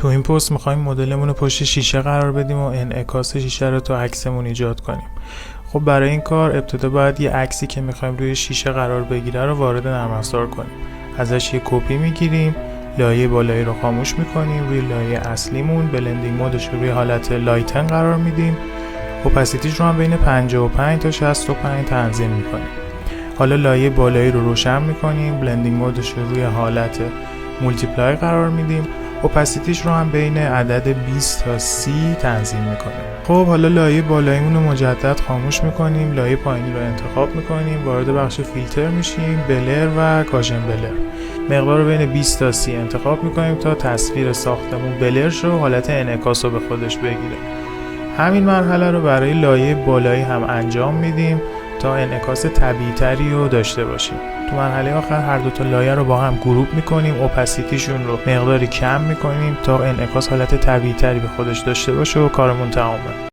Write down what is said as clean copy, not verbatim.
تو این پست میخوایم مدلمون رو پشت شیشه قرار بدیم و انعکاس شیشه رو تو عکسمون ایجاد کنیم. خب برای این کار ابتدا باید یه عکسی که میخوایم روی شیشه قرار بگیره رو وارد نرم افزار کنیم. ازش یه کپی میگیریم، لایه بالایی رو خاموش میکنیم، روی لایه اصلیمون بلندینگ مودش رو روی حالت لایتن قرار میدیم. اوپاسیتیش رو هم بین 55 تا 65 تنظیم میکنیم. حالا لایه بالایی رو روشن میکنیم، بلندینگ مودش رو روی حالت مولتیپلای قرار میدیم. اوپاسیتیش رو هم بین عدد 20 تا 30 تنظیم میکنیم. خب حالا لایه بالاییمون رو مجدد خاموش میکنیم، لایه پایینی رو انتخاب میکنیم، وارد بخش فیلتر میشیم، بلر و گاشن بلر. مقدار رو بین 20 تا 30 انتخاب میکنیم تا تصویر ساختمون بلر شه و حالت انعکاس رو به خودش بگیره. همین مرحله رو برای لایه بالایی هم انجام میدیم تا انعکاس طبیعی تری رو داشته باشیم. تو مرحله آخر هر دو تا لایه رو با هم گروپ میکنیم، اوپاسیتیشون رو مقداری کم میکنیم تا انعکاس حالت طبیعی تری به خودش داشته باشه و کارمون تمامه.